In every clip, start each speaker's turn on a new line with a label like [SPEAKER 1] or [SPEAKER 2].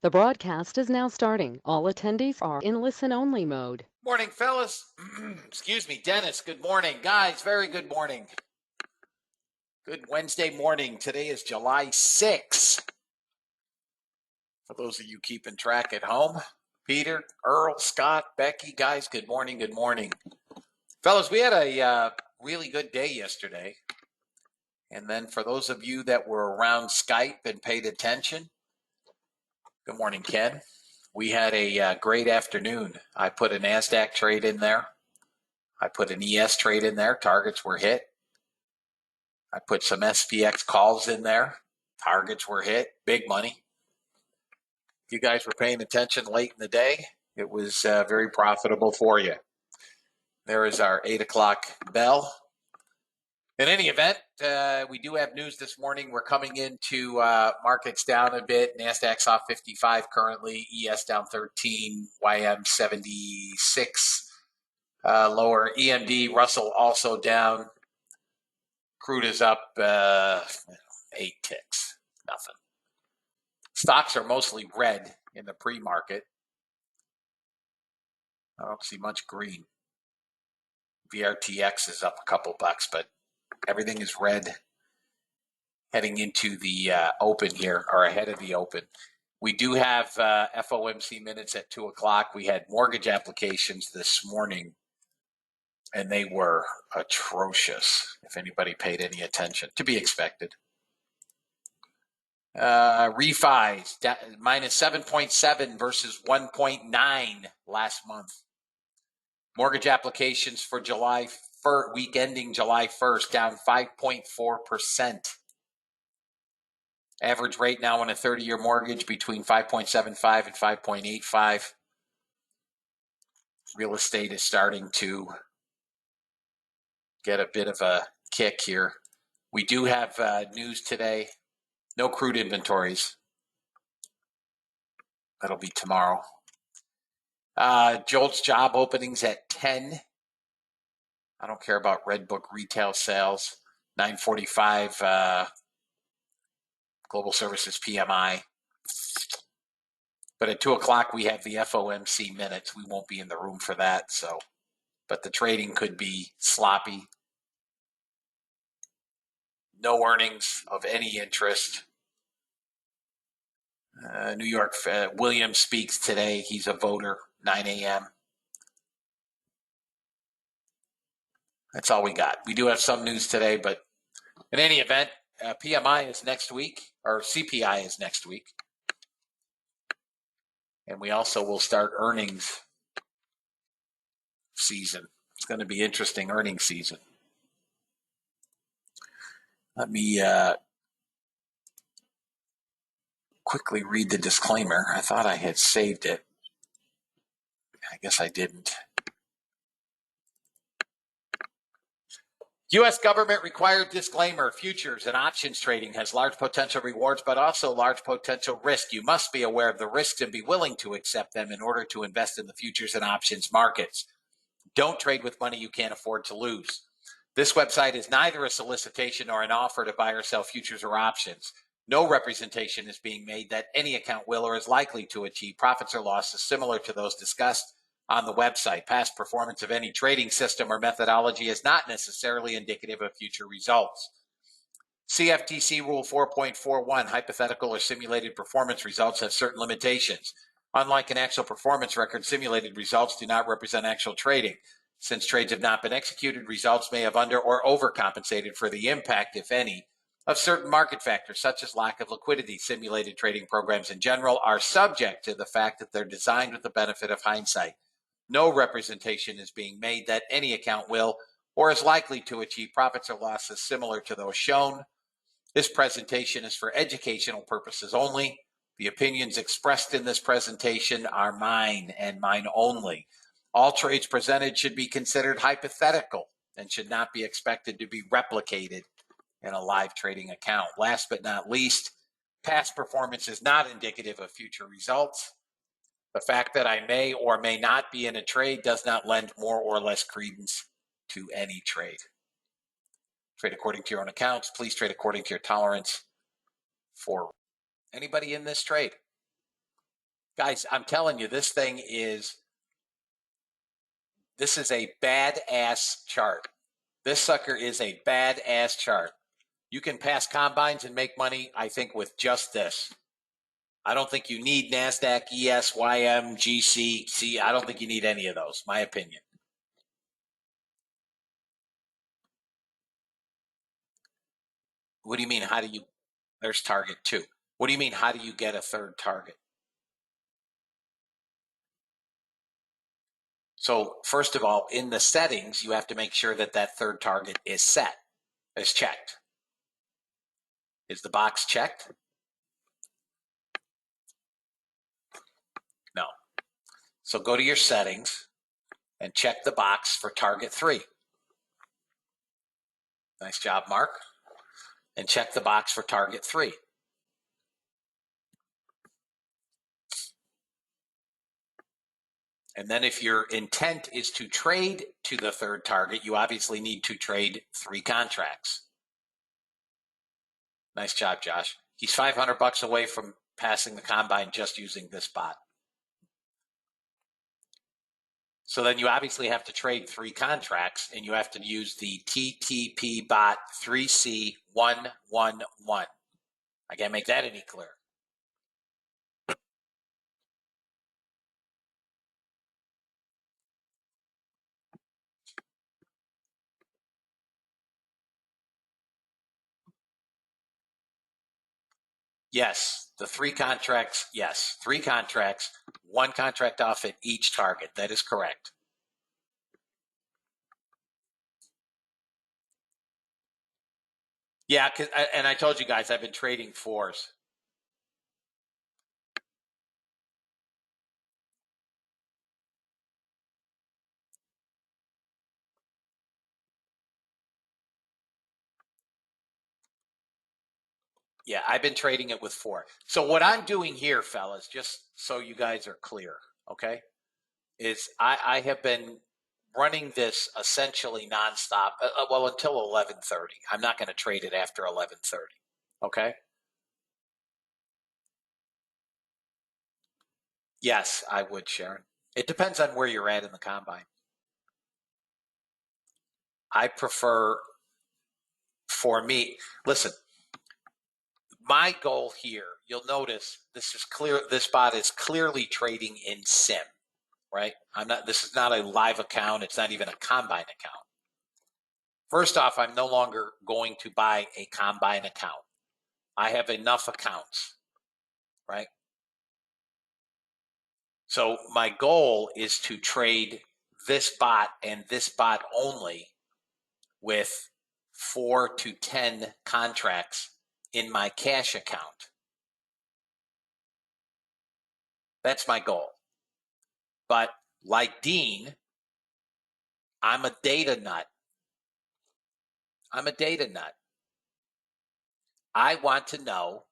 [SPEAKER 1] The broadcast is now starting. All attendees are in listen-only mode.
[SPEAKER 2] Morning, fellas. Excuse me, Dennis. Good morning. Guys, very good morning. Good Wednesday morning. Today is July 6th. For those of you keeping track at home, Peter, Earl, Scott, Becky, guys, good morning. Good morning. Fellas, we had a really good day yesterday. And then for those of you that were around Skype and paid attention, good morning, Ken. We had a great afternoon. I put a NASDAQ trade in there. I put an ES trade in there. Targets were hit. I put some SPX calls in there. Targets were hit. Big money. If you guys were paying attention late in the day, it was very profitable for you. There is our 8 o'clock bell. In any event, we do have news this morning. We're coming into markets down a bit. NASDAQ's off 55 currently. ES down 13. YM 76 lower. EMD, Russell also down. Crude is up 8 ticks. Nothing. Stocks are mostly red in the pre-market. I don't see much green. VRTX is up a couple bucks, but everything is red heading into the open here, or ahead of the open. We do have FOMC minutes at 2 o'clock. We had mortgage applications this morning, and they were atrocious, if anybody paid any attention. To be expected. Refis, minus 7.7 versus 1.9 last month. Mortgage applications for July week ending July 1st down 5.4%. Average rate now on a 30-year mortgage between 5.75 and 5.85. Real estate is starting to get a bit of a kick here. We do have news today. No crude inventories. That'll be tomorrow. Jolt's job openings at 10. I don't care about Redbook retail sales. 9:45 global services PMI. But at 2 o'clock, we have the FOMC minutes. We won't be in the room for that. But the trading could be sloppy. No earnings of any interest. New York, Williams speaks today. He's a voter, 9 a.m. That's all we got. We do have some news today, but in any event, PMI is next week, or CPI is next week. And we also will start earnings season. It's going to be interesting earnings season. Let me quickly read the disclaimer. I thought I had saved it. I guess I didn't. U.S. government required disclaimer. Futures and options trading has large potential rewards, but also large potential risk. You must be aware of the risks and be willing to accept them in order to invest in the futures and options markets. Don't trade with money you can't afford to lose. This website is neither a solicitation nor an offer to buy or sell futures or options. No representation is being made that any account will or is likely to achieve profits or losses similar to those discussed on the website. Past performance of any trading system or methodology is not necessarily indicative of future results. CFTC Rule 4.41, hypothetical or simulated performance results have certain limitations. Unlike an actual performance record, simulated results do not represent actual trading. Since trades have not been executed, results may have under or overcompensated for the impact, if any, of certain market factors, such as lack of liquidity. Simulated trading programs in general are subject to the fact that they're designed with the benefit of hindsight. No representation is being made that any account will or is likely to achieve profits or losses similar to those shown. This presentation is for educational purposes only. The opinions expressed in this presentation are mine and mine only. All trades presented should be considered hypothetical and should not be expected to be replicated in a live trading account. Last but not least, past performance is not indicative of future results. The fact that I may or may not be in a trade does not lend more or less credence to any trade. Trade according to your own accounts. Please trade according to your tolerance for anybody in this trade. Guys, I'm telling you, this is a badass chart. This sucker is a badass chart. You can pass combines and make money, I think, with just this. I don't think you need NASDAQ, ES, YM, GC, C. I don't think you need any of those, my opinion. What do you mean? There's target 2. What do you mean, how do you get a third target? So first of all, in the settings, you have to make sure that that third target is checked. Is the box checked? No. So go to your settings and check the box for target 3. Nice job, Mark. And check the box for target 3. And then if your intent is to trade to the third target, you obviously need to trade 3 contracts. Nice job, Josh. He's $500 away from passing the combine just using this bot. So then you obviously have to trade 3 contracts, and you have to use the TTP bot 3C111. I can't make that any clearer. Yes, the 3 contracts, yes, 3 contracts, 1 contract off at each target. That is correct. Yeah, and I told you guys I've been trading 4s. Yeah, I've been trading it with 4. So what I'm doing here, fellas, just so you guys are clear, okay, is I have been running this essentially nonstop, well, until 11:30. I'm not going to trade it after 11:30, okay? Yes, I would, Sharon. It depends on where you're at in the combine. I prefer, for me, listen, my goal here, you'll notice this bot is clearly trading in sim, right? This is not a live account. It's not even a combine account. First off, I'm no longer going to buy a combine account. I have enough accounts, right? So my goal is to trade this bot and this bot only with 4 to 10 contracts in my cash account. That's my goal. But like Dean, I'm a data nut. I want to know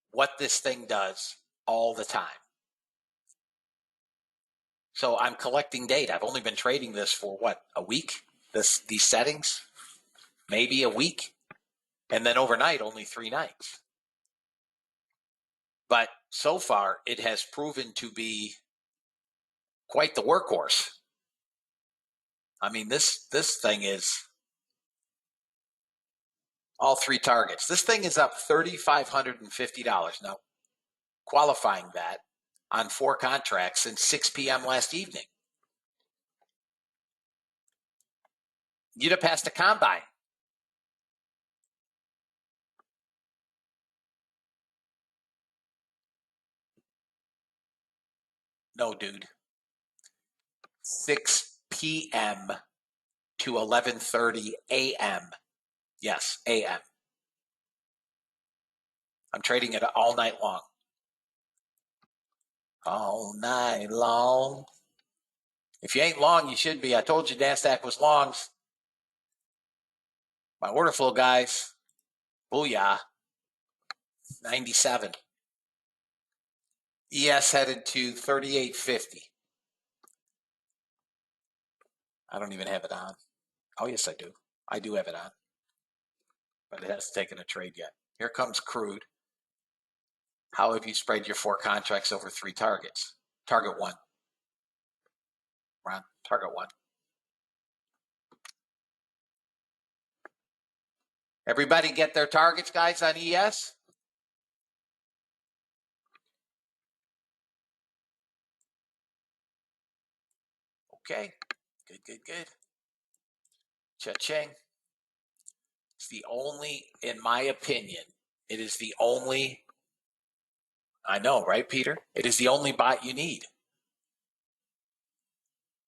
[SPEAKER 2] what this thing does all the time. So I'm collecting data. I've only been trading this for what, a week? These settings? Maybe a week. And then overnight, only 3 nights. But so far, it has proven to be quite the workhorse. I mean, this thing is all 3 targets. This thing is up $3,550 now, qualifying that on 4 contracts since 6 p.m. last evening. You'd have passed a combine. No, dude. 6 p.m. to 11:30 a.m. Yes, a.m. I'm trading it all night long. All night long. If you ain't long, you should be. I told you NASDAQ was longs. My order flow, guys. Booyah. 97. ES headed to 38.50. I don't even have it on. Oh, yes, I do. I do have it on. But it hasn't taken a trade yet. Here comes crude. How have you spread your 4 contracts over 3 targets? Target 1. Ron, target 1. Everybody get their targets, guys, on ES? Okay, good. Cha-ching. It's the only, in my opinion, it is the only, I know, right, Peter? It is the only bot you need.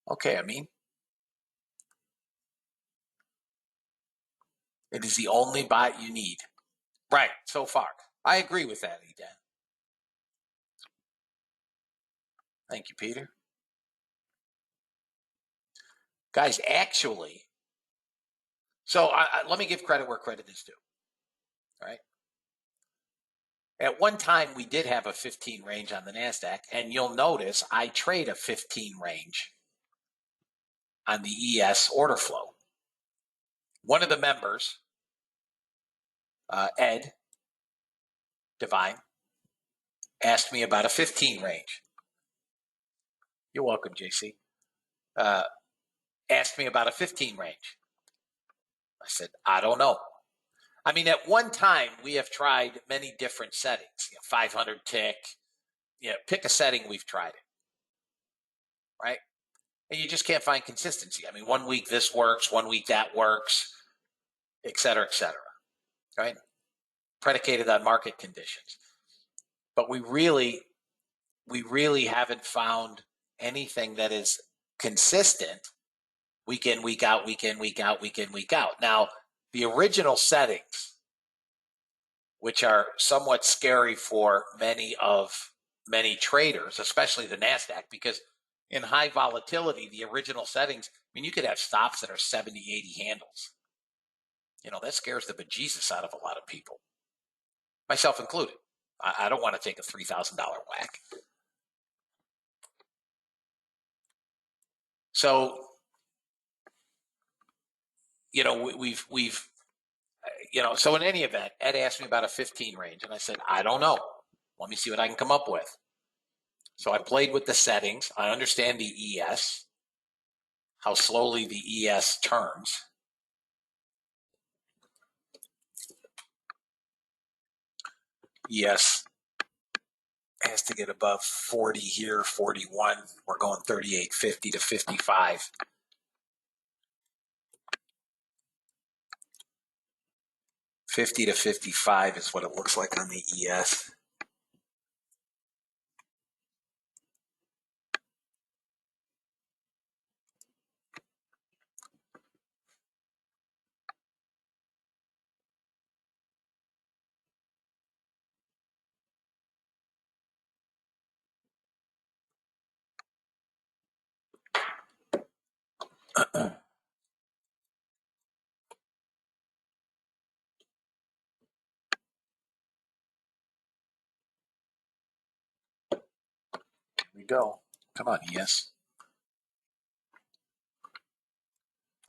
[SPEAKER 2] Okay, I mean, it is the only bot you need. Right, so far. I agree with that, Eden. Thank you, Peter. Guys, actually, so let me give credit where credit is due. All right. At one time, we did have a 15 range on the NASDAQ, and you'll notice I trade a 15 range on the ES order flow. One of the members, Ed Divine, asked me about a 15 range. You're welcome, JC. Asked me about a 15 range. I said, I don't know. I mean, at one time, we have tried many different settings, 500 tick, pick a setting, we've tried it, right? And you just can't find consistency. I mean, 1 week this works, 1 week that works, et cetera, right? Predicated on market conditions. But we really haven't found anything that is consistent week in, week out, week in, week out, week in, week out. Now, the original settings, which are somewhat scary for many traders, especially the NASDAQ, because in high volatility, the original settings, I mean, you could have stops that are 70, 80 handles. That scares the bejesus out of a lot of people, myself included. I don't want to take a $3,000 whack. So, so in any event, Ed asked me about a 15 range, and I said, I don't know. Let me see what I can come up with. So I played with the settings. I understand the ES, how slowly the ES turns. ES has to get above 40 here, 41. We're going 38.50 to 55. $50 to $55 is what it looks like on the ES. Here we go. Come on, ES.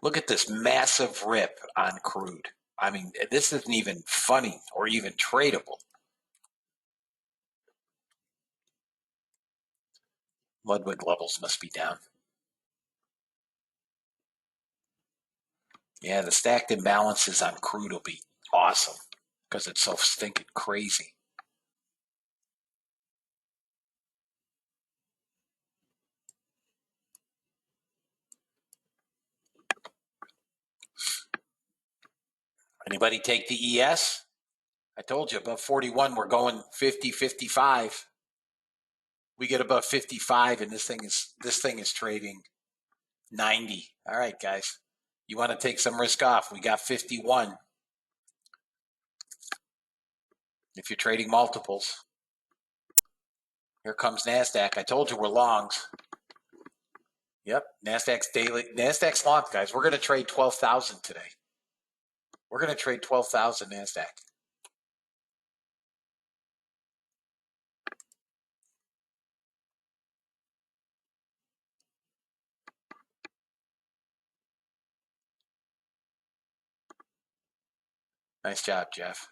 [SPEAKER 2] Look at this massive rip on crude. I mean, this isn't even funny or even tradable. Ludwig levels must be down. Yeah, the stacked imbalances on crude will be awesome because it's so stinking crazy. Anybody take the ES? I told you above 41, we're going 50, 55. We get above 55 and this thing is trading 90. All right, guys. You want to take some risk off. We got 51. If you're trading multiples. Here comes NASDAQ. I told you we're longs. Yep, NASDAQ's long, guys. We're going to trade 12,000 today. We're going to trade 12,000 NASDAQ. Nice job, Jeff.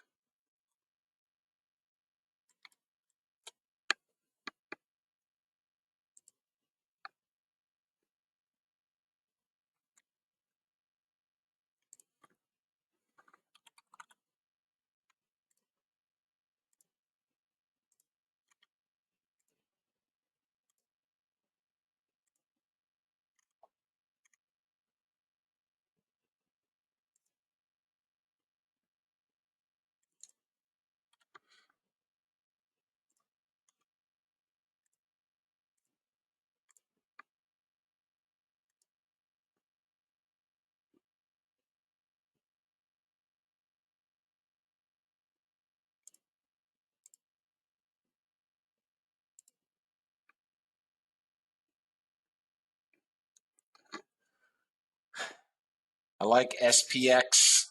[SPEAKER 2] I like SPX.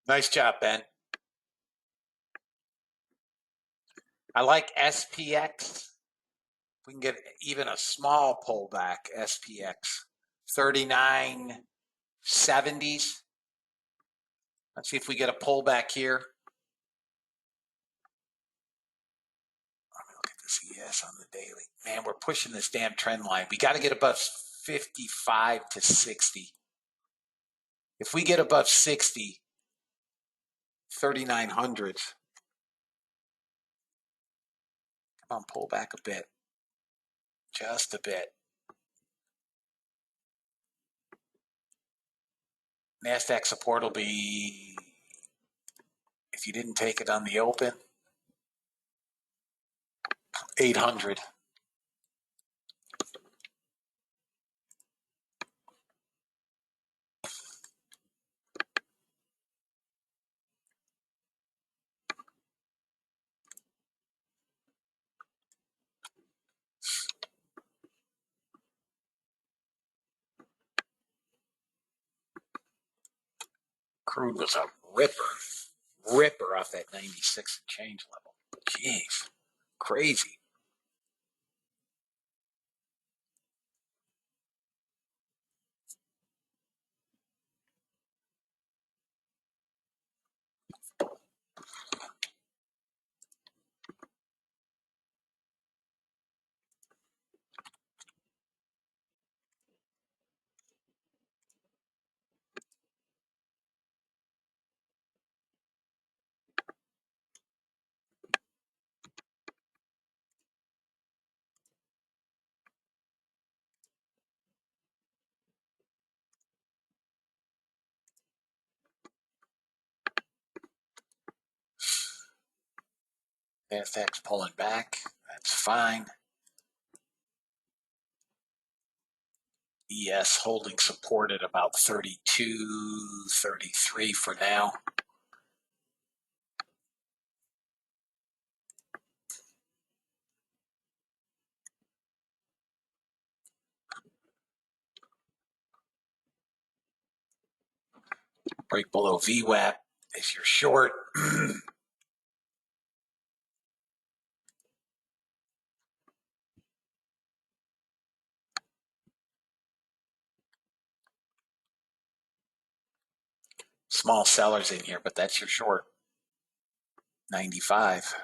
[SPEAKER 2] Nice job, Ben. I like SPX. We can get even a small pullback, SPX. 39.70s. Let's see if we get a pullback here. Look at this ES on the daily. Man, we're pushing this damn trend line. We got to get above 55 to 60. If we get above 60, 3,900. Come on, pull back a bit. Just a bit. NASDAQ support will be, if you didn't take it on the open, 800. Crude was a ripper off that 96 and change level. Jeez, crazy. NASDAQ's pulling back. That's fine. ES holding support at about 32, 33 for now. Break below VWAP is your short. Small sellers in here, but that's your short. 95.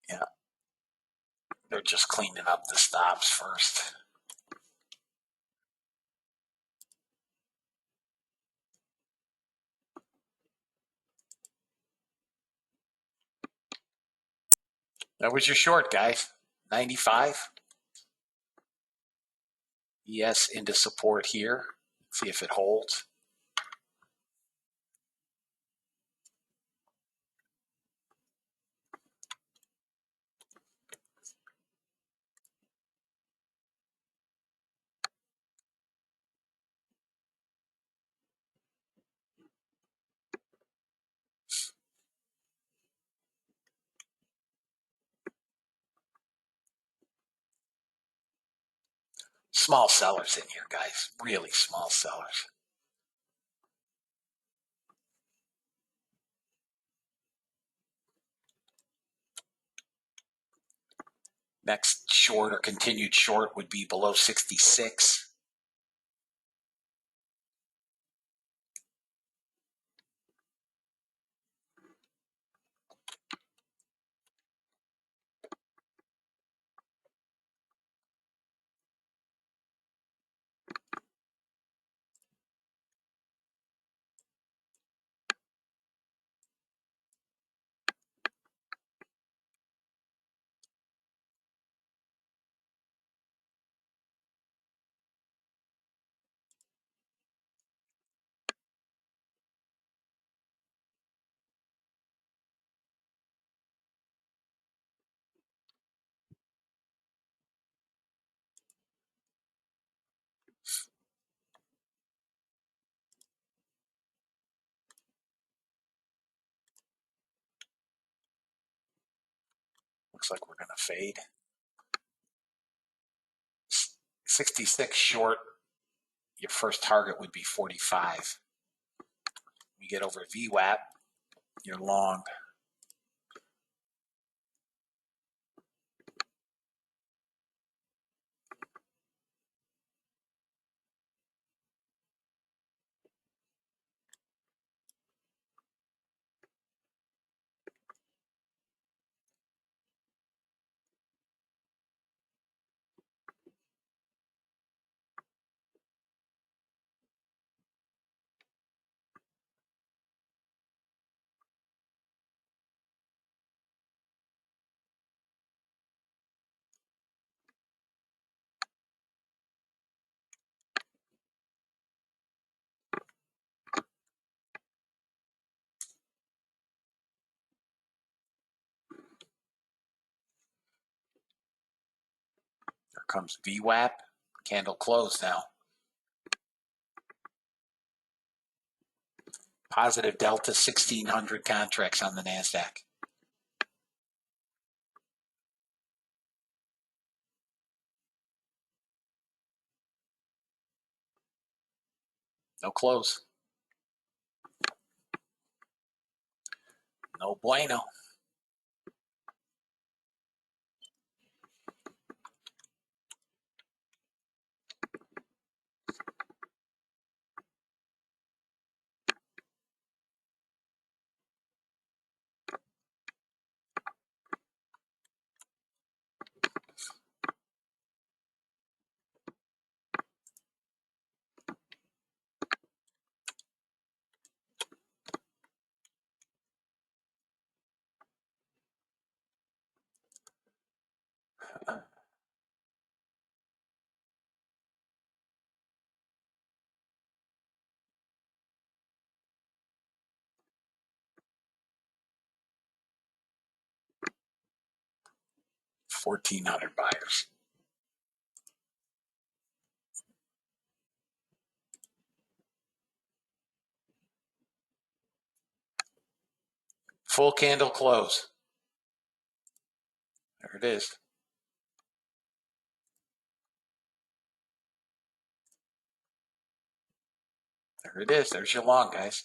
[SPEAKER 2] Yeah. They're just cleaning up the stops first. That was your short, guys. 95. ES into support here. See if it holds. Small sellers in here, guys. Really small sellers. Next short or continued short would be below 66. Looks like we're going to fade. 66 short. Your first target would be 45. You get over VWAP, you're long. Here comes VWAP. Candle close now. Positive delta, 1,600 contracts on the NASDAQ. No close. No bueno. $1,400 buyers. Full candle close. There it is. There it is. There's your long, guys.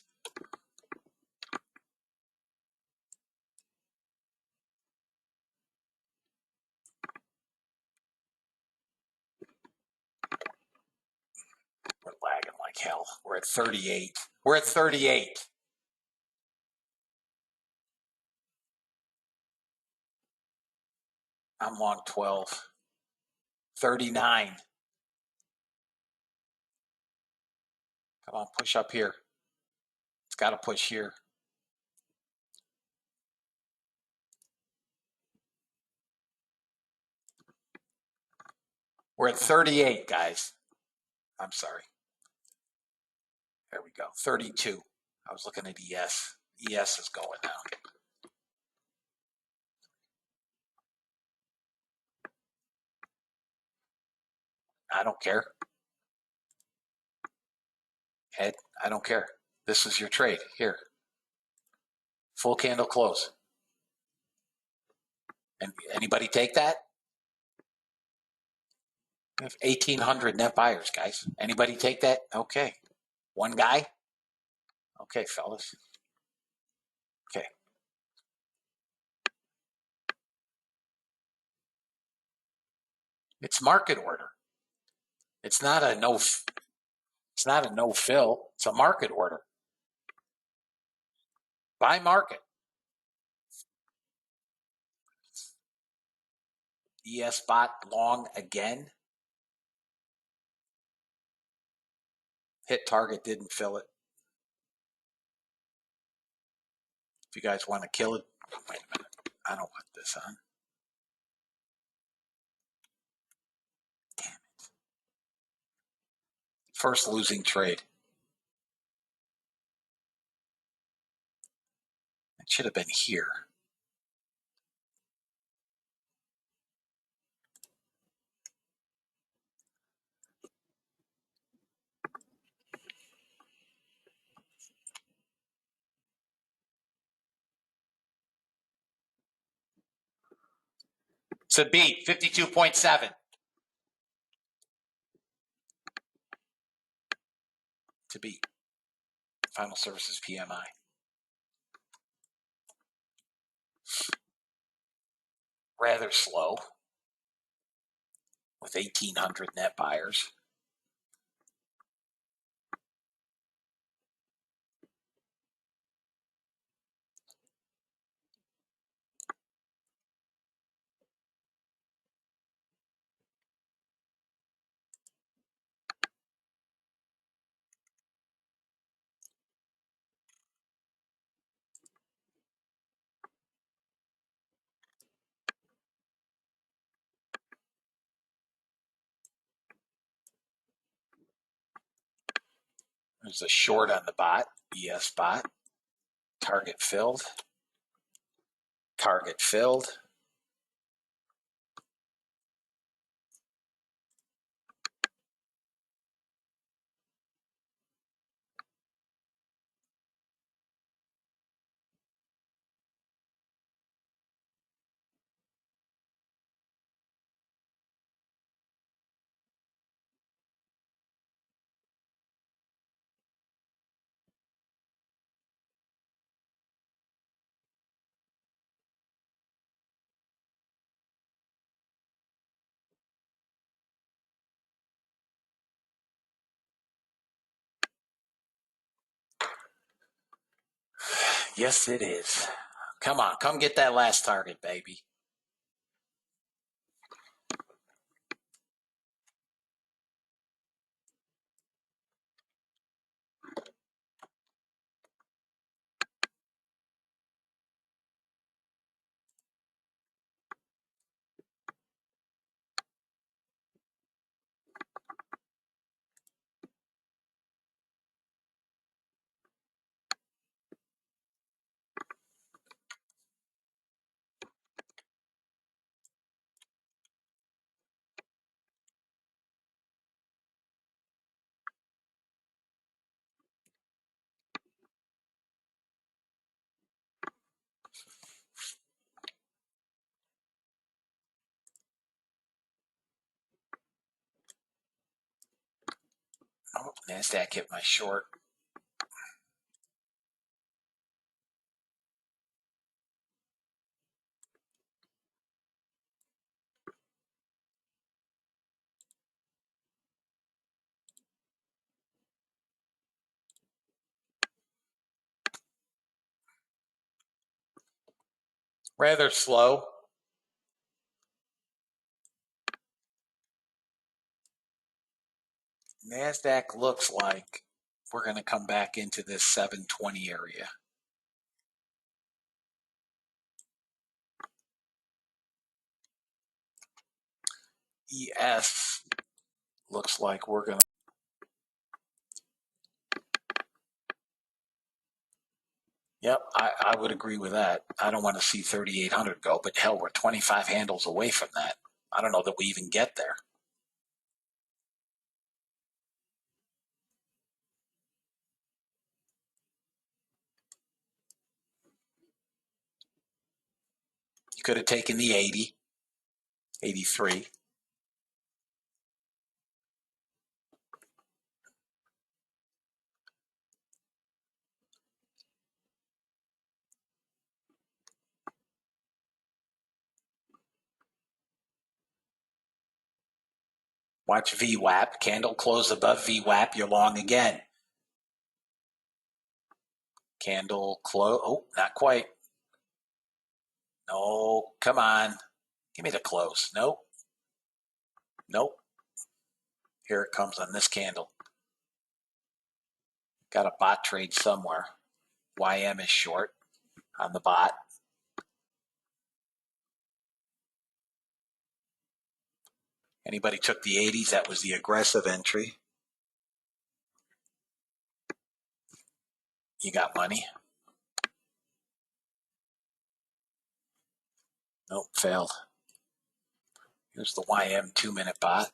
[SPEAKER 2] We're lagging like hell. We're at 38. We're at 38. I'm long 12. 39. Come on, push up here. It's got to push here. We're at 38, guys. I'm sorry. There we go. 32. I was looking at ES. ES is going now. I don't care. Ed, I don't care. This is your trade. Here. Full candle close. And anybody take that? We have 1,800 net buyers, guys. Anybody take that? Okay. One guy? Okay, fellas. Okay. It's market order. It's not a no fill. It's a market order. Buy market. ES bot long again. Hit target, didn't fill it. If you guys want to kill it, wait a minute. I don't want this on. Damn it. First losing trade. It should have been here. It's a beat, 52.7. To beat. Final services PMI. Rather slow with 1,800 net buyers. There's a short on the bot, ES bot. Target filled. Target filled. Yes, it is. Come on, come get that last target, baby. Oh, NASDAQ hit my short. Rather slow. NASDAQ looks like we're going to come back into this 720 area. ES looks like we're going to. Yep, I would agree with that. I don't want to see 3,800 go, but hell, we're 25 handles away from that. I don't know that we even get there. You could have taken the 80, 83. Watch VWAP. Candle close above VWAP. You're long again. Candle close. Oh, not quite. No, come on. Give me the close. Nope. Nope. Here it comes on this candle. Got a bot trade somewhere. YM is short on the bot. Anybody took the 80s, that was the aggressive entry. You got money. Nope, failed. Here's the YM 2-minute bot.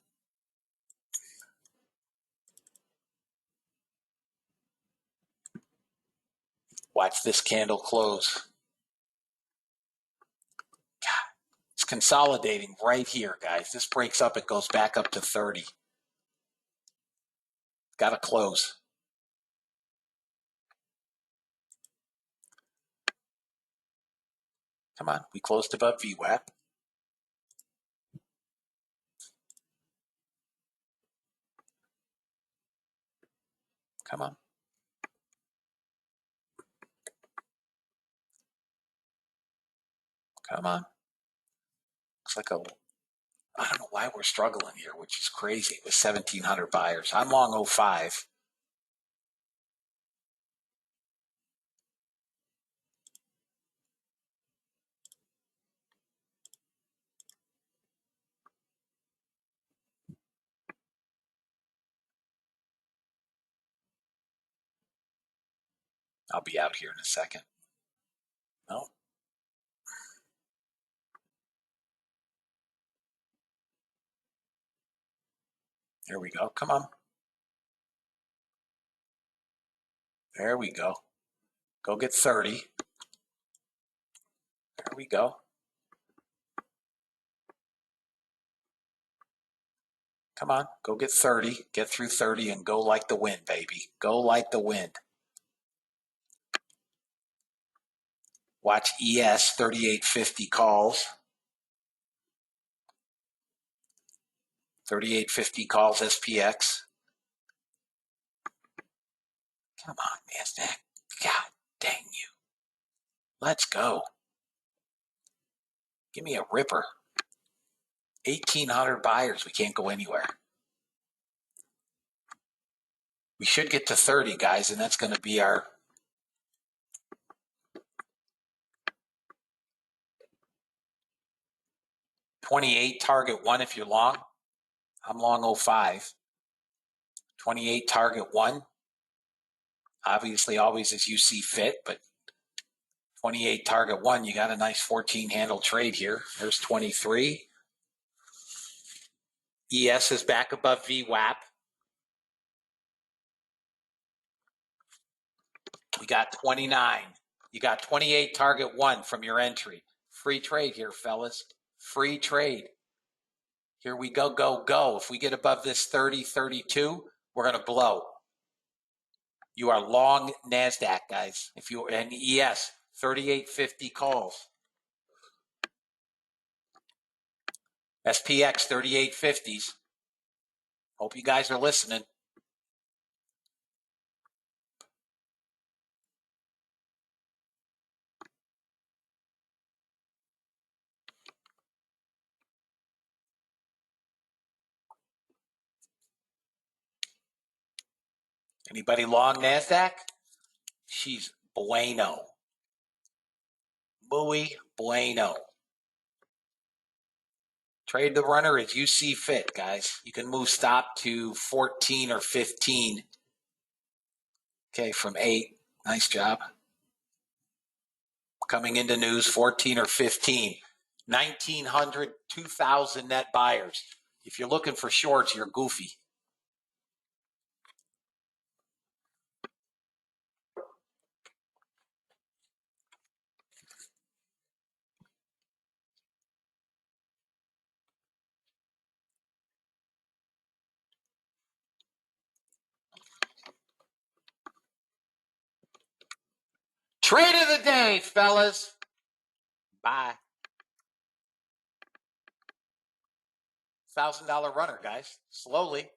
[SPEAKER 2] Watch this candle close. God, it's consolidating right here, guys. This breaks up, it goes back up to 30. Got to close. Come on, we closed above VWAP. Come on. Come on. Looks like I don't know why we're struggling here, which is crazy with 1,700 buyers. I'm long 05. I'll be out here in a second. No. There we go. Come on. There we go. Go get 30. There we go. Come on. Go get 30. Get through 30 and go like the wind, baby. Go like the wind. Watch ES 3850 calls. 3850 calls SPX. Come on, NASDAQ. God dang you. Let's go. Give me a ripper. 1,800 buyers. We can't go anywhere. We should get to 30, guys, and that's going to be our 28 target 1 if you're long. I'm long 05. 28 target 1. Obviously, always as you see fit, but 28 target 1, you got a nice 14 handle trade here. There's 23. ES is back above VWAP. We got 29. You got 28 target 1 from your entry. Free trade here, fellas. Free trade. Here we go, go, go. If we get above this 30, 32, we're going to blow. You are long NASDAQ, guys. If you and ES, 3850 calls. SPX, 3850s. Hope you guys are listening. Anybody long NASDAQ? She's bueno. Muy bueno. Trade the runner as you see fit, guys. You can move stop to 14 or 15. Okay, from 8. Nice job. Coming into news, 14 or 15. 1,900, 2,000 net buyers. If you're looking for shorts, you're goofy. Trade of the day, fellas. Bye. $1,000 runner, guys. Slowly.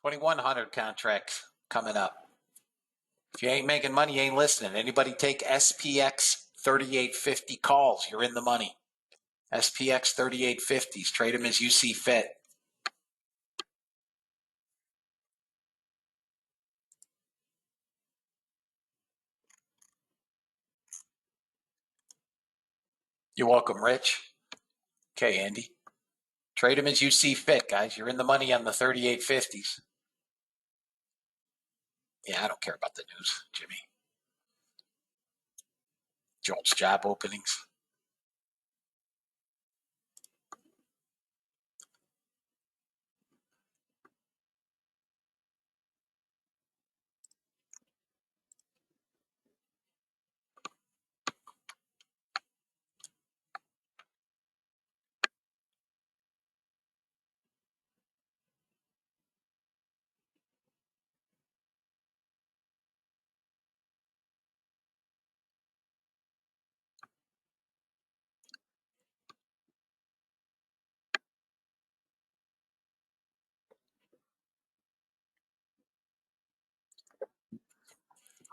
[SPEAKER 2] $2,100 contracts coming up. If you ain't making money, you ain't listening. Anybody take SPX 3850 calls, you're in the money. SPX 3850s. Trade them as you see fit. You're welcome, Rich. Okay, Andy. Trade them as you see fit, guys. You're in the money on the 3850s. Yeah, I don't care about the news, Jimmy. Jolt's job openings.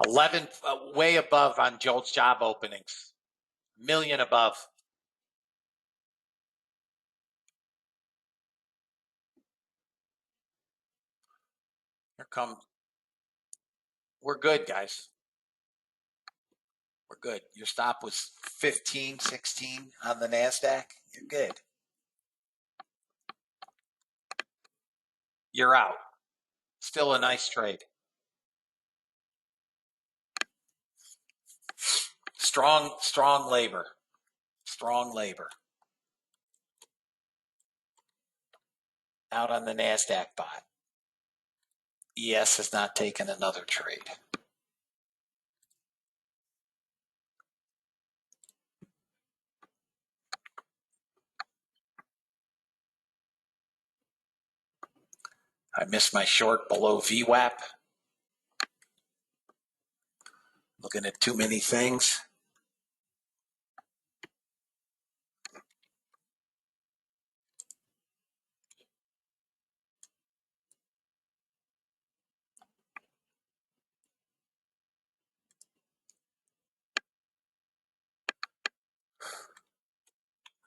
[SPEAKER 2] 11, way above on Jolt's job openings. Million above. Here comes. We're good, guys. We're good. Your stop was 15, 16 on the NASDAQ. You're good. You're out. Still a nice trade. Strong labor. Strong labor. Out on the NASDAQ bot. ES has not taken another trade. I missed my short below VWAP. Looking at too many things.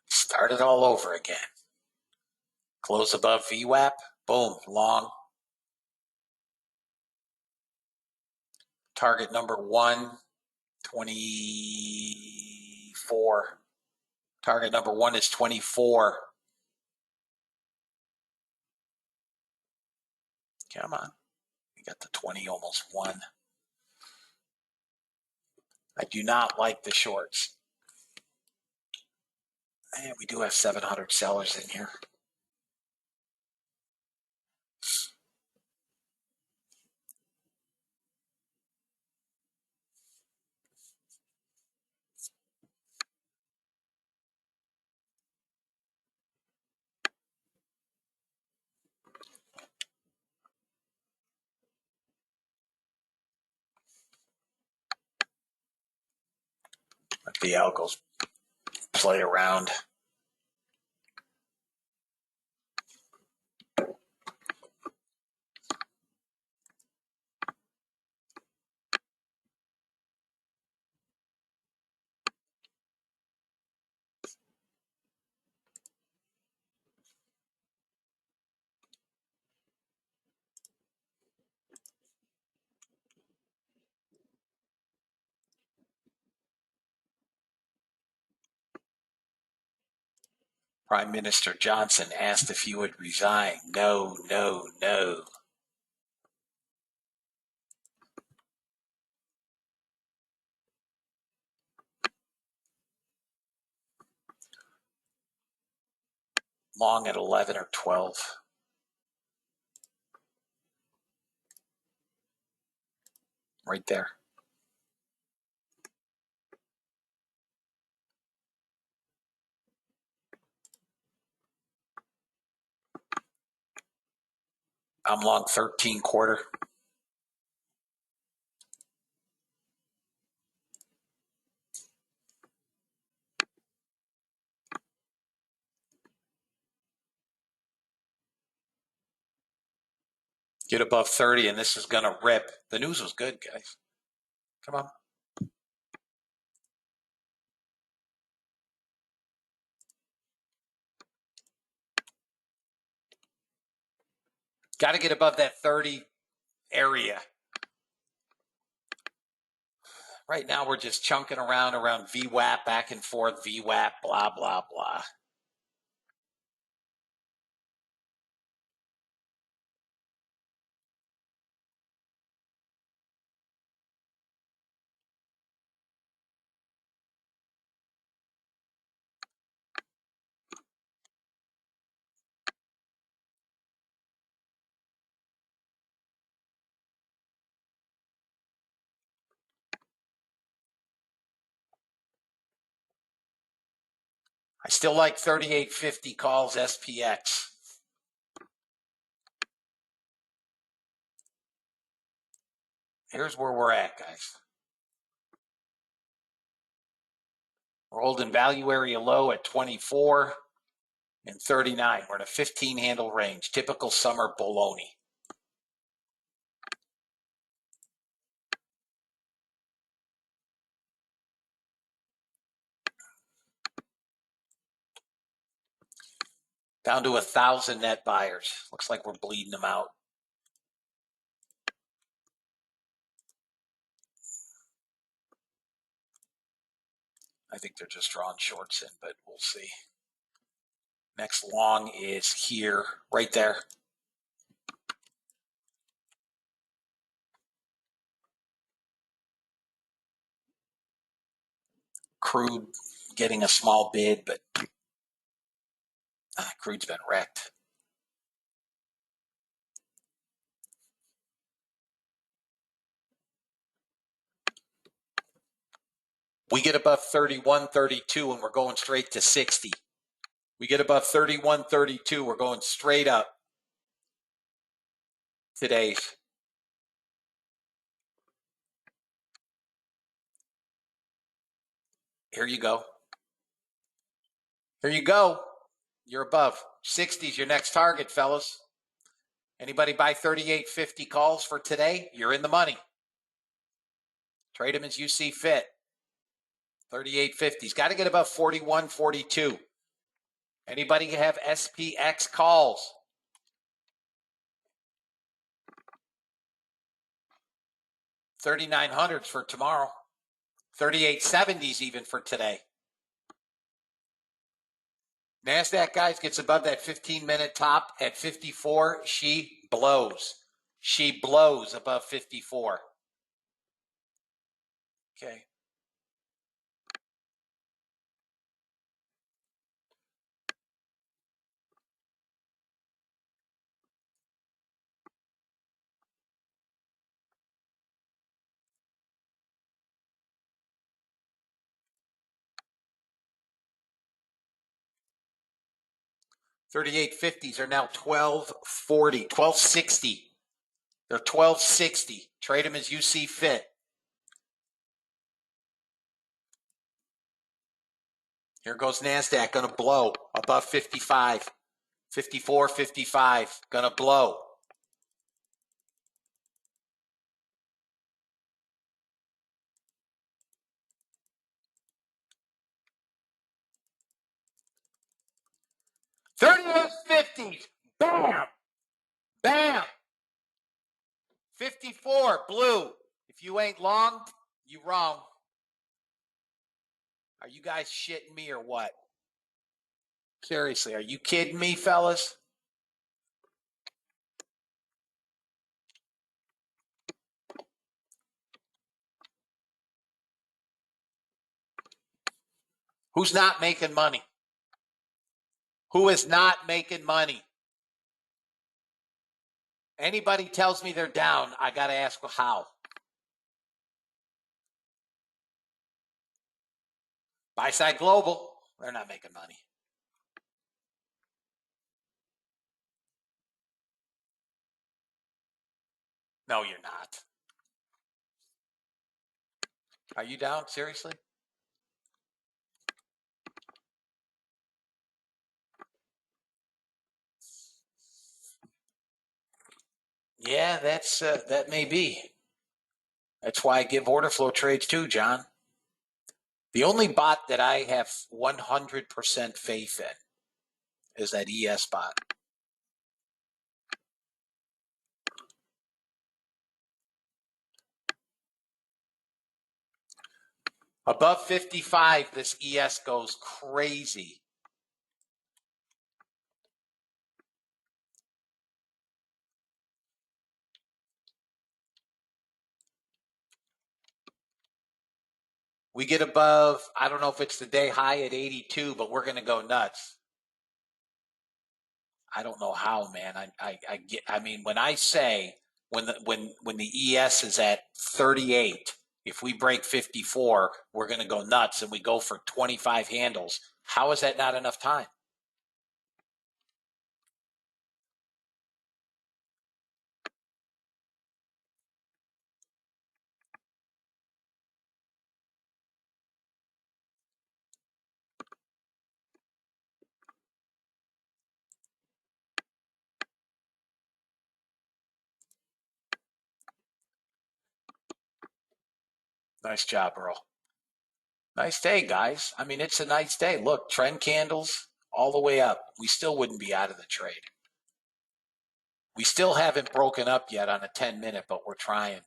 [SPEAKER 2] Start it all over again. Close above VWAP. Boom. Long. Target number 1, 24. Target number 1 is 24. Come on. We got the 20 almost 1. I do not like the shorts. And we do have 700 sellers in here. Let the algos play around. Prime Minister Johnson asked if he would resign. No, no, no. Long at 11 or 12. Right there. I'm long 13 quarter. Get above 30 and this is going to rip. The news was good, guys. Come on. Got to get above that 30 area. Right now we're just chunking around VWAP, back and forth, VWAP, blah, blah, blah. I still like 3850 calls SPX. Here's where we're at, guys. We're holding value area low at 24 and 39. We're in a 15 handle range. Typical summer baloney. Down to 1,000 net buyers. Looks like we're bleeding them out. I think they're just drawing shorts in, but we'll see. Next long is here, right there. Crude getting a small bid, but crude's been wrecked. We get above 31.32 and we're going straight to 60. We get above 31.32, we're going straight up. Today's. Here you go. Here you go. You're above. 60 is your next target, fellas. Anybody buy 38.50 calls for today? You're in the money. Trade them as you see fit. 38.50's got to get above 41.42. Anybody have SPX calls? 3900s for tomorrow. 38.70s even for today. NASDAQ, guys, gets above that 15-minute top at 54. She blows. She blows above 54. Okay. $38.50s are now $12.40, $12.60. They're $12.60. Trade them as you see fit. Here goes NASDAQ, going to blow above 55. 54, 55, going to blow. $38.50. Bam. Bam. 54, blue. If you ain't long, you wrong. Are you guys shitting me or what? Seriously, are you kidding me, fellas? Who's not making money? Who is not making money? Anybody tells me they're down, I got to ask how. Buy side global, they're not making money. No, you're not. Are you down? Seriously? Yeah, that may be. That's why I give order flow trades too, John. The only bot that I have 100% faith in is that ES bot. Above 55, this ES goes crazy. We get above, I don't know if it's the day high at 82, but we're going to go nuts. I don't know how, man. I mean, when I say when the ES is at 38, if we break 54, we're going to go nuts and we go for 25 handles. How is that not enough time? Nice job, Earl. Nice day, guys. I mean, it's a nice day. Look, trend candles, all the way up, we still wouldn't be out of the trade. We still haven't broken up yet on a 10-minute, but we're trying.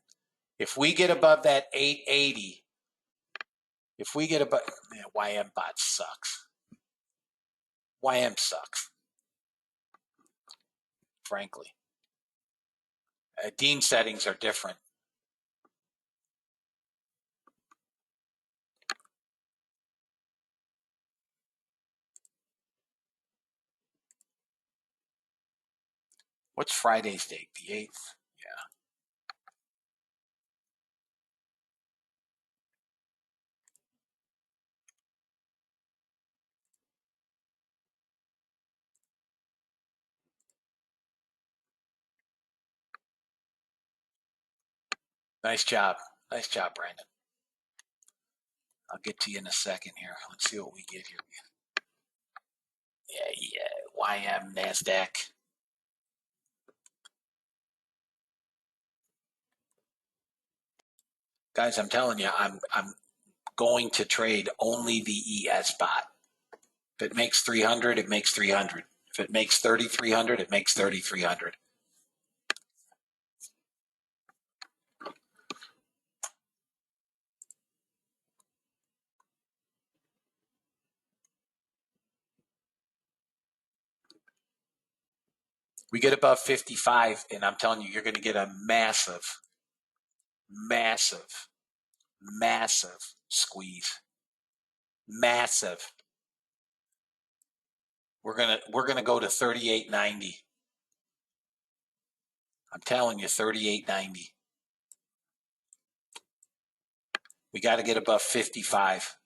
[SPEAKER 2] If we get above that 880, if we get above, man, YM bot sucks. YM sucks, frankly. Dean settings are different. What's Friday's date? The 8th? Yeah. Nice job. Nice job, Brandon. I'll get to you in a second here. Let's see what we get here. Yeah. YM, NASDAQ. Guys, I'm telling you, I'm going to trade only the ES bot. If it makes 300, it makes 300. If it makes 3,300, it makes 3,300. We get above 55, and I'm telling you, you're going to get a massive, massive, massive squeeze. Massive. We're gonna go to 38.90. I'm telling you, 38.90. We got to get above 55.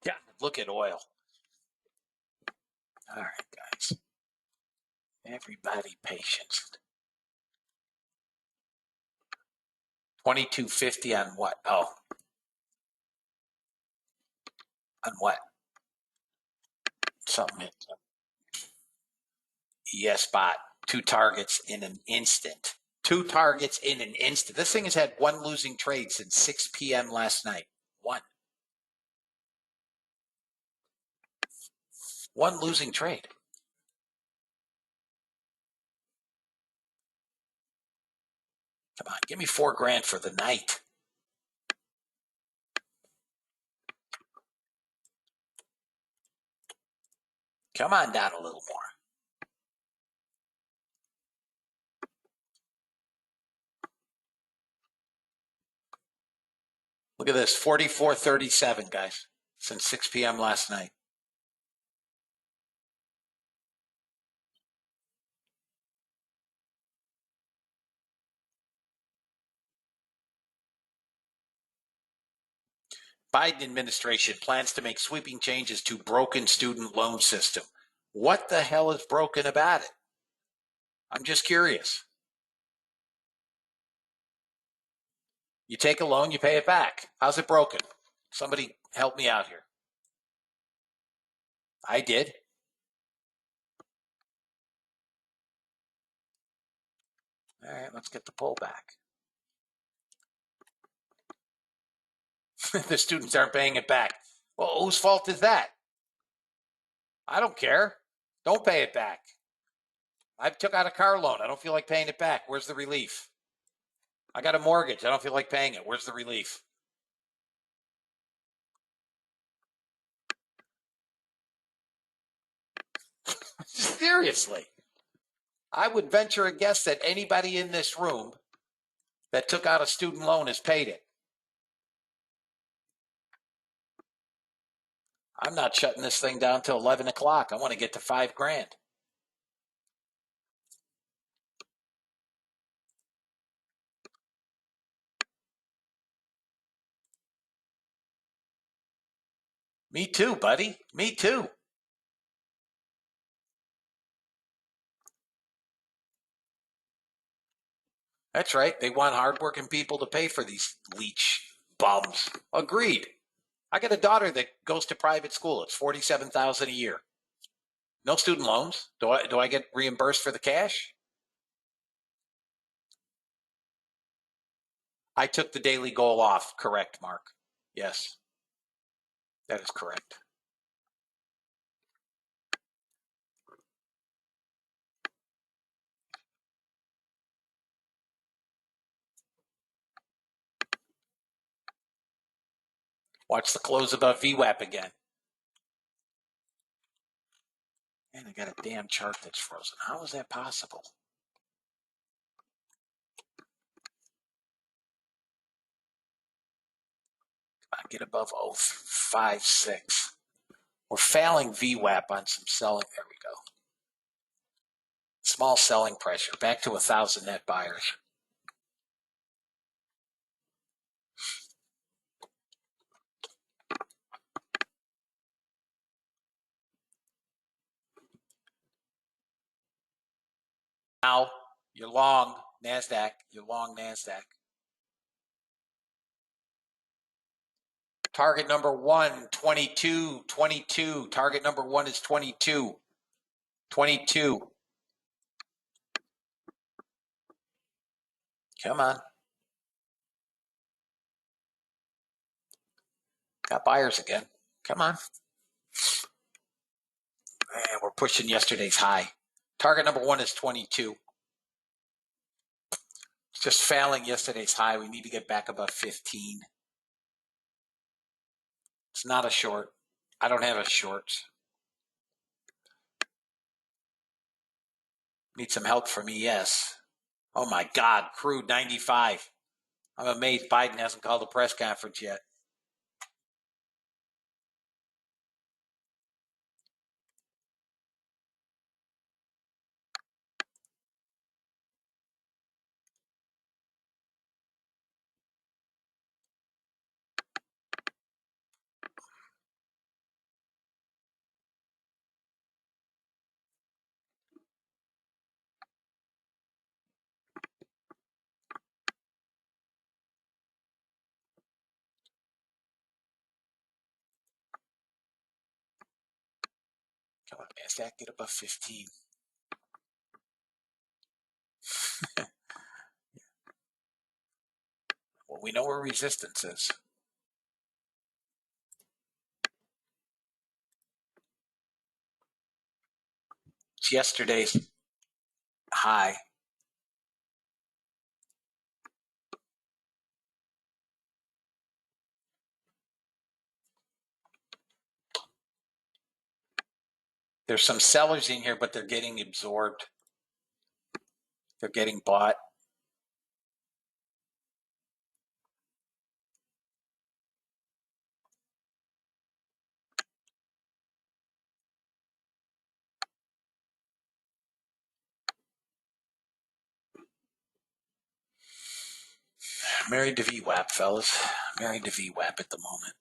[SPEAKER 2] Yeah, look at oil. All right, guys. Everybody patience. 22.50 on what? Oh. On what? Something. ES bot. 2 targets in an instant. 2 targets in an instant. This thing has had 1 losing trade since 6 p.m. last night. 1. 1 losing trade. Come on, give me $4,000 for the night. Come on down a little more. Look at this, 44.37, guys, since 6 p.m. last night. Biden administration plans to make sweeping changes to broken student loan system. What the hell is broken about it? I'm just curious. You take a loan, you pay it back. How's it broken? Somebody help me out here. I did. All right, let's get the pullback. The students aren't paying it back. Well, whose fault is that? I don't care. Don't pay it back. I took out a car loan. I don't feel like paying it back. Where's the relief? I got a mortgage. I don't feel like paying it. Where's the relief? Seriously. I would venture a guess that anybody in this room that took out a student loan has paid it. I'm not shutting this thing down till 11 o'clock. I want to get to $5,000. Me too, buddy. Me too. That's right. They want hardworking people to pay for these leech bums. Agreed. I got a daughter that goes to private school. It's $47,000 a year. No student loans. Do I get reimbursed for the cash? I took the daily goal off. Correct, Mark. Yes, that is correct. Watch the close above VWAP again. And I got a damn chart that's frozen. How is that possible? Come on, get above 0.56. We're failing VWAP on some selling. There we go. Small selling pressure. Back to 1,000 net buyers. Now, you're long NASDAQ. You're long NASDAQ. Target number 1, 22, 22. Target number 1 is 22. 22. Come on. Got buyers again. Come on. And we're pushing yesterday's high. Target number 1 is 22. It's just failing yesterday's high. We need to get back above 15. It's not a short. I don't have a short. Need some help from ES. Oh my God, crude 95. I'm amazed Biden hasn't called a press conference yet. Come on, NASDAQ, get above 15. Well, we know where resistance is. It's yesterday's high. There's some sellers in here, but they're getting absorbed. They're getting bought. Married to VWAP, fellas. Married to VWAP at the moment.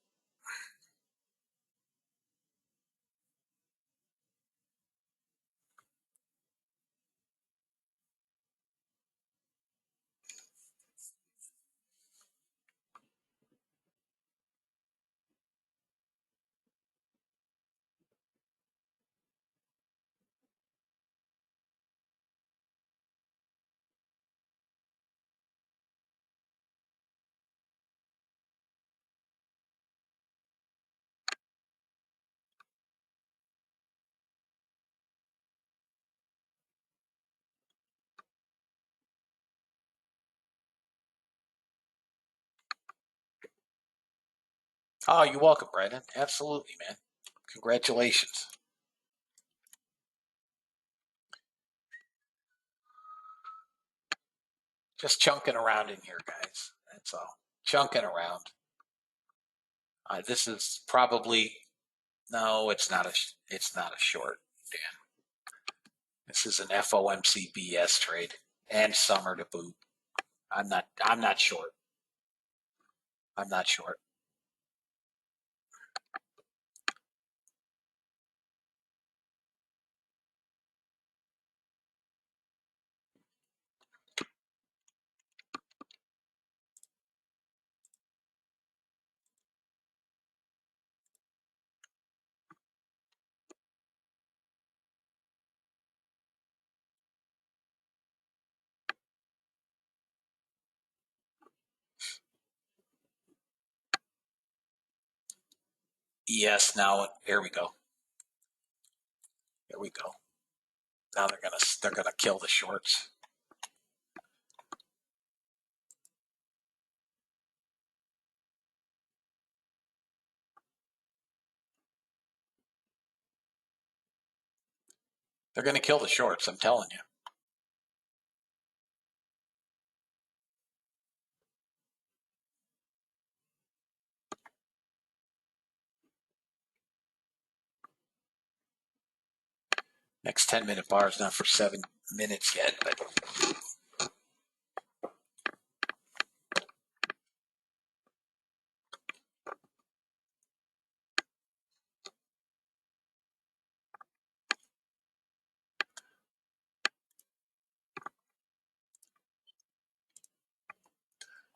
[SPEAKER 2] Oh, you're welcome, Brandon. Absolutely, man. Congratulations. Just chunking around in here, guys. That's all. Chunking around. This is probably no. It's not a. It's not a short. Dan. This is an FOMC BS trade and summer to boot. I'm not short. I'm not short. Yes. Now here we go. Here we go. Now they're gonna kill the shorts. They're gonna kill the shorts. I'm telling you. Next 10-minute bar is not for 7 minutes yet, but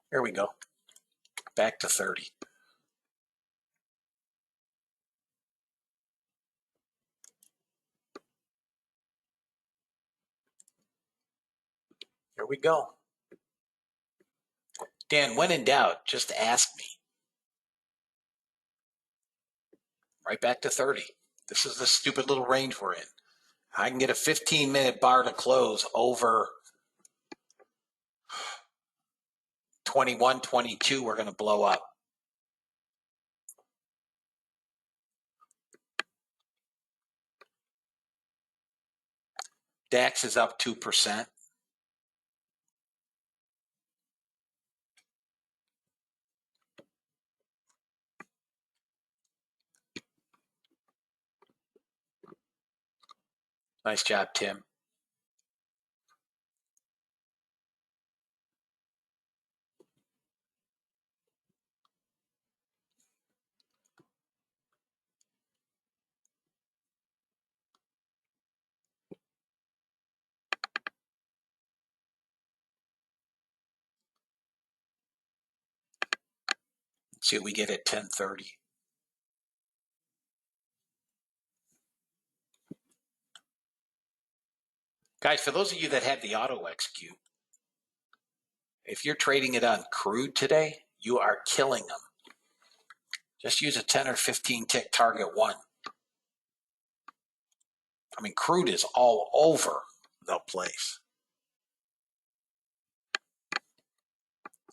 [SPEAKER 2] here we go. Back to 30. Here we go. Dan, when in doubt, just ask me. Right back to 30. This is the stupid little range we're in. I can get a 15-minute bar to close over 21, 22. We're going to blow up. DAX is up 2%. Nice job, Tim. Let's see what we get at 10:30. Guys, for those of you that have the auto execute, if you're trading it on crude today, you are killing them. Just use a 10 or 15 tick target one. I mean, crude is all over the place.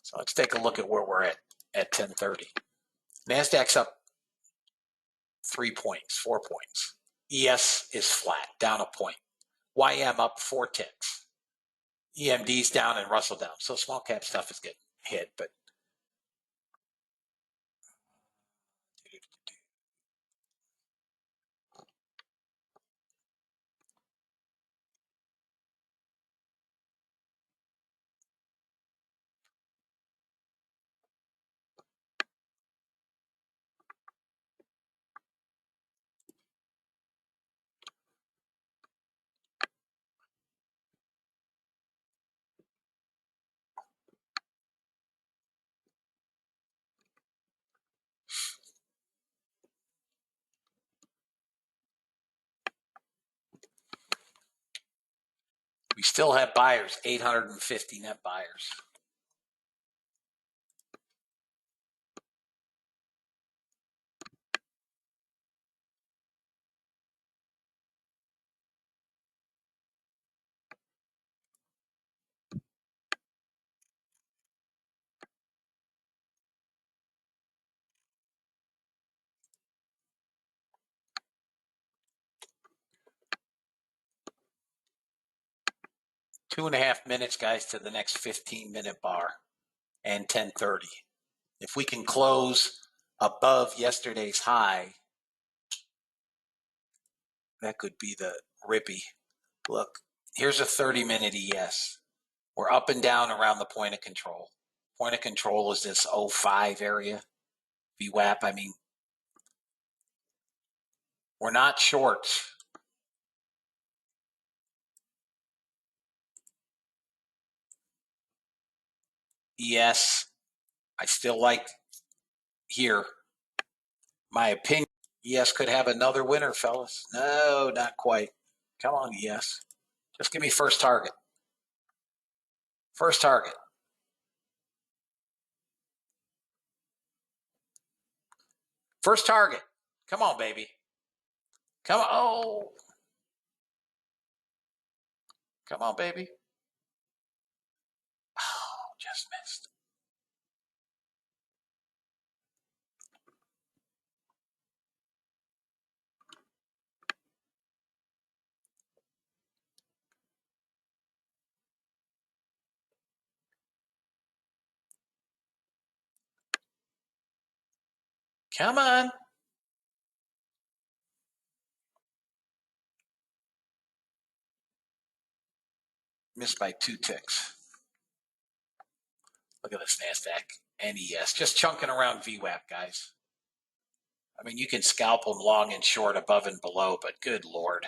[SPEAKER 2] So let's take a look at where we're at 10:30. NASDAQ's up 3 points, 4 points. ES is flat, down a point. YM up 4 ticks. EMD's down and Russell down. So small cap stuff is getting hit, but we still have buyers, 850 net buyers. 2.5 minutes, guys, to the next 15-minute bar and 10:30. If we can close above yesterday's high, that could be the rippy. Look, here's a 30-minute ES. We're up and down around the point of control. Point of control is this 05 area. VWAP, I mean, we're not shorts. ES, I still like here. My opinion, ES could have another winner, fellas. No, not quite. Come on, ES. Just give me first target. First target. First target. Come on, baby. Come on. Oh. Come on, baby. Oh, just missed. Come on. Missed by 2 ticks. Look at this NASDAQ and ES. Just chunking around VWAP, guys. I mean, you can scalp them long and short, above and below, but good Lord.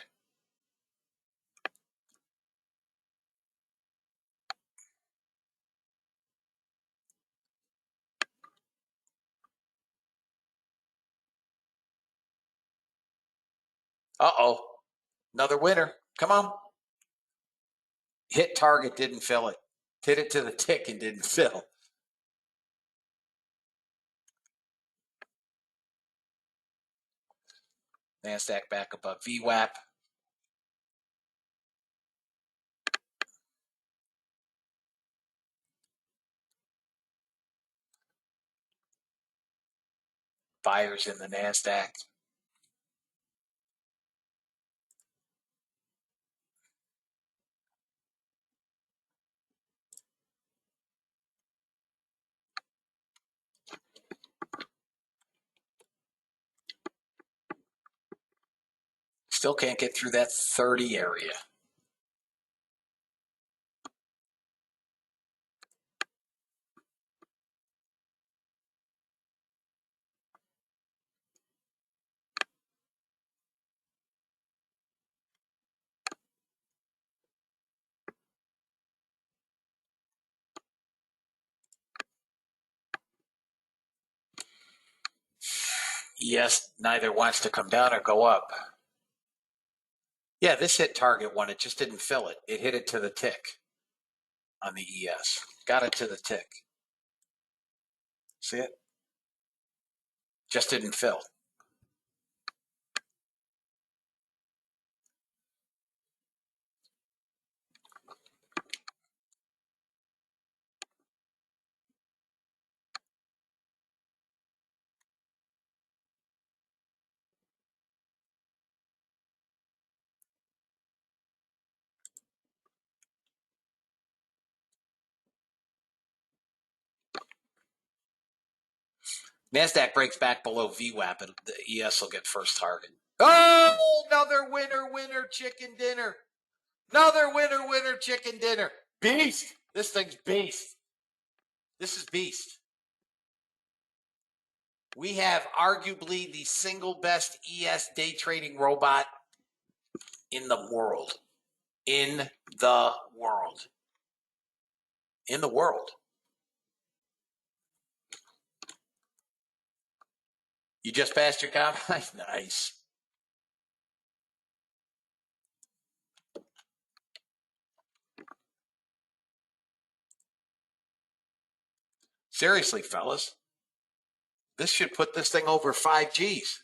[SPEAKER 2] Uh-oh. Another winner. Come on. Hit target, didn't fill it. Hit it to the tick and didn't fill. NASDAQ back above VWAP. Buyers in the NASDAQ. Still can't get through that 30 area. ES neither wants to come down or go up. Yeah, this hit target one. It just didn't fill it. It hit it to the tick on the ES. Got it to the tick. See it? Just didn't fill. NASDAQ breaks back below VWAP, and the ES will get first target. Oh, another winner, chicken dinner. Another winner, chicken dinner. Beast. This thing's beast. This is beast. We have arguably the single best ES day trading robot in the world. In the world. In the world. You just passed your combine? Nice. Seriously, fellas. This should put this thing over 5 Gs.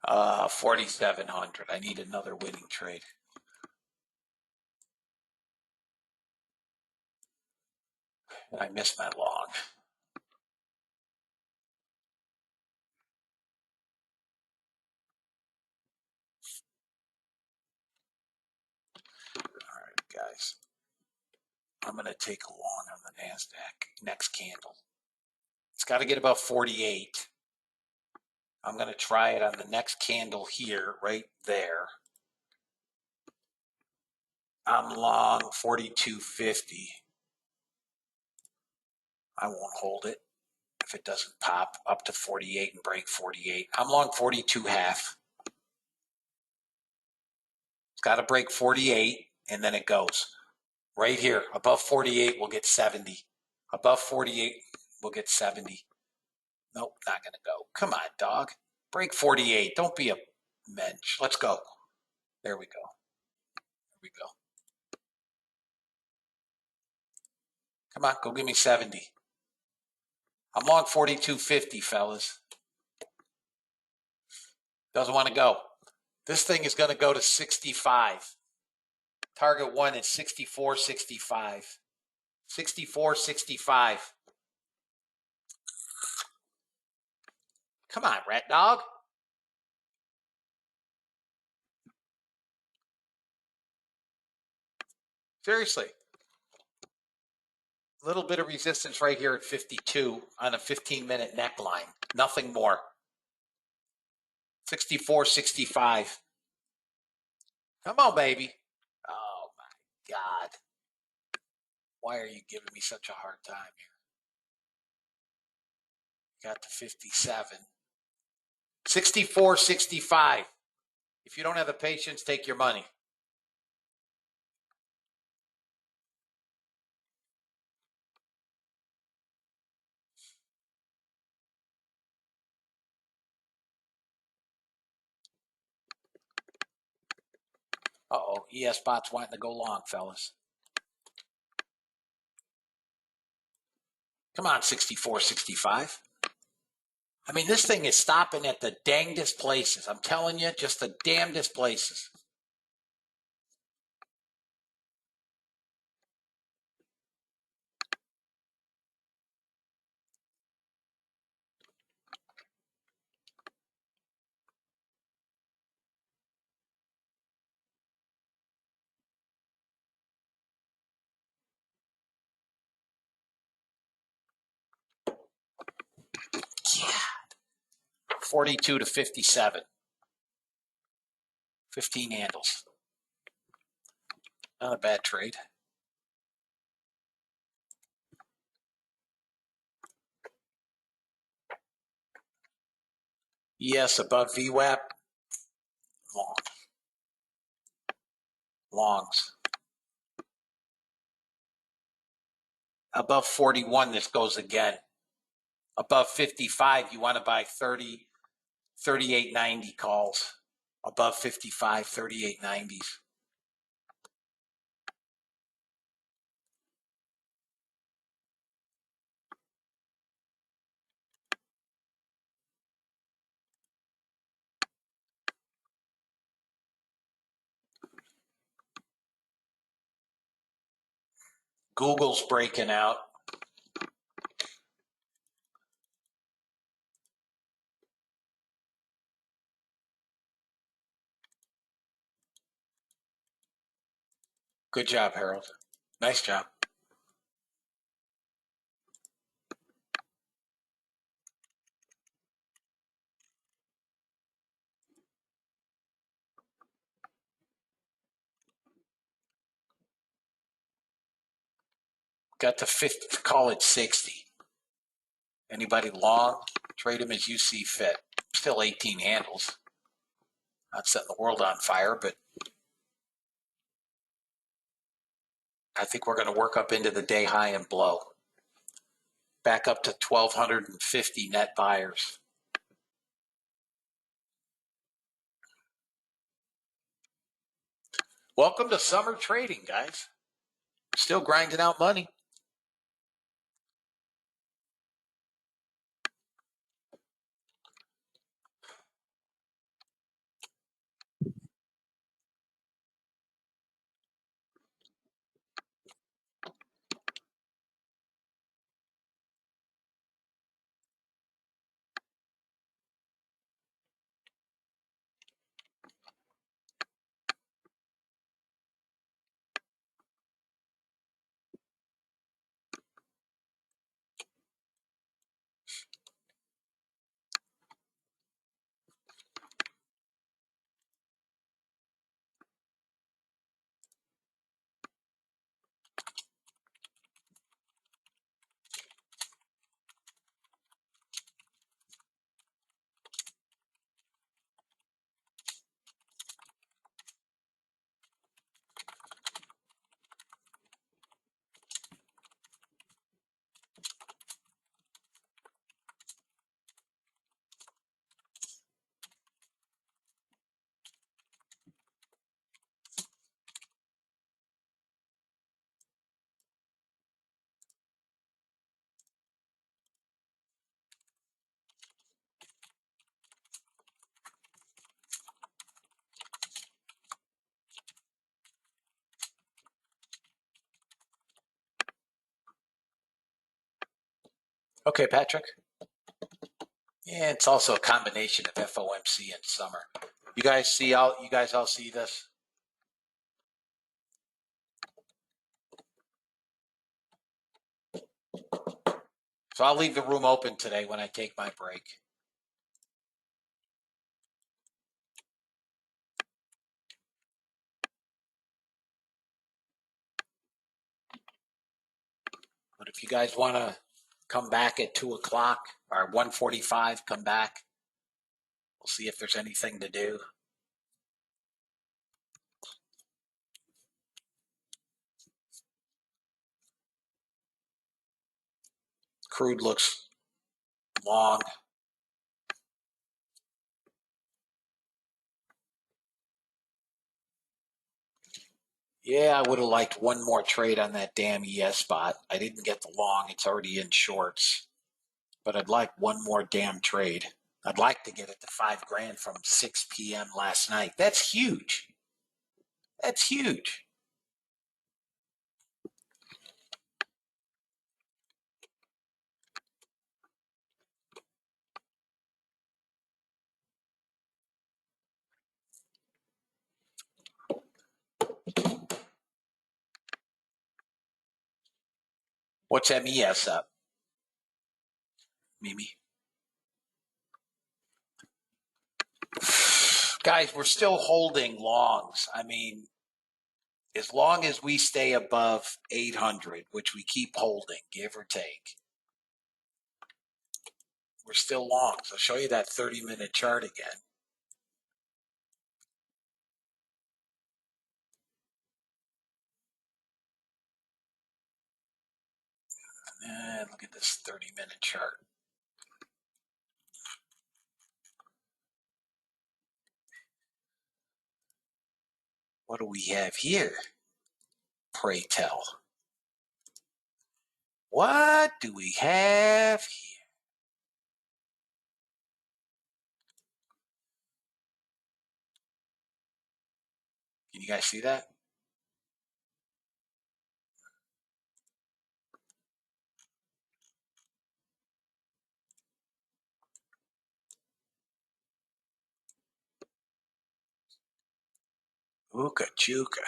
[SPEAKER 2] 4,700. I need another winning trade. I missed my long. All right, guys. I'm going to take a long on the NASDAQ next candle. It's got to get above 48. I'm going to try it on the next candle here, right there. I'm long 42.50. I won't hold it if it doesn't pop up to 48 and break 48. I'm long 42.5. It's got to break 48, and then it goes. Right here, above 48, we'll get 70. Above 48, we'll get 70. Nope, not going to go. Come on, dog. Break 48. Don't be a mensch. Let's go. There we go. There we go. Come on, go give me 70. I'm long 42.50, fellas. Doesn't want to go. This thing is going to go to 65. Target one is 64.65. 64.65. Come on, rat dog. Seriously. A little bit of resistance right here at 52 on a 15-minute neckline. Nothing more. 64.65. Come on, baby. Oh, my God. Why are you giving me such a hard time here? Got to 57. 64.65. If you don't have the patience, take your money. Uh-oh, ES Bot's wanting to go long, fellas. Come on, 64.65. I mean, this thing is stopping at the dangest places. I'm telling you, just the damnedest places. Yeah. 42 to 57. 15 handles. Not a bad trade. Yes, above VWAP. Long. Longs. Above 41, this goes again. Above 55, you want to buy 38.90 calls. Above 55, 38.90s. Google's breaking out. Good job, Harold. Nice job. Got to 50, call it 60. Anybody long, trade them as you see fit. Still 18 handles. Not setting the world on fire, but I think we're going to work up into the day high and blow. Back up to 1,250 net buyers. Welcome to summer trading, guys. Still grinding out money. Okay, Patrick. Yeah, it's also a combination of FOMC and summer. You guys all see this? So I'll leave the room open today when I take my break. But if you guys want to come back at 2 o'clock or 1:45, come back. We'll see if there's anything to do. Crude looks long. Yeah, I would have liked one more trade on that damn ES spot. I didn't get the long. It's already in shorts. But I'd like one more damn trade. I'd like to get it to $5,000 from 6 p.m. last night. That's huge. That's huge. What's MES up? Mimi? Guys, we're still holding longs. I mean, as long as we stay above 800, which we keep holding, give or take, we're still longs. I'll show you that 30-minute chart again. And look at this 30-minute chart. What do we have here? Pray tell. What do we have here? Can you guys see that? Ooka chooka.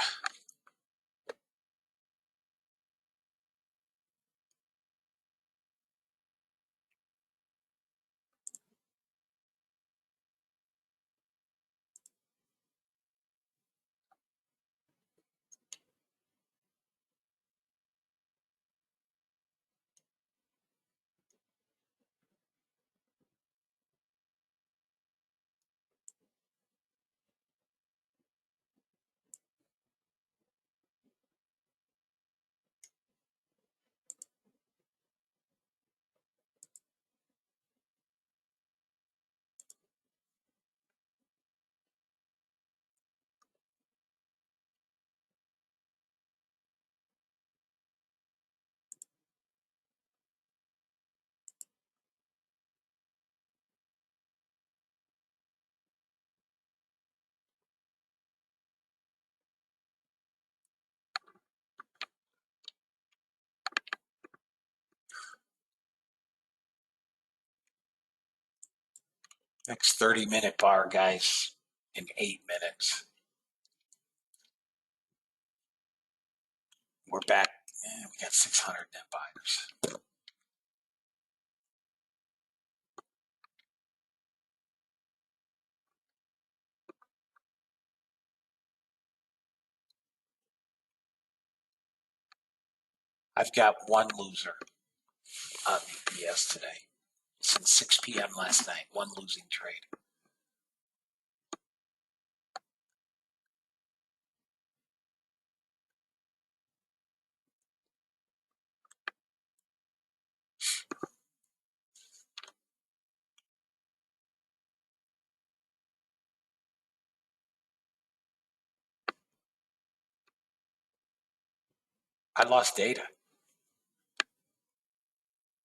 [SPEAKER 2] Next 30-minute bar, guys, in 8 minutes. We're back. We got 600 net buyers. I've got one loser on BPS today. Since 6 p.m. last night, one losing trade. I lost data.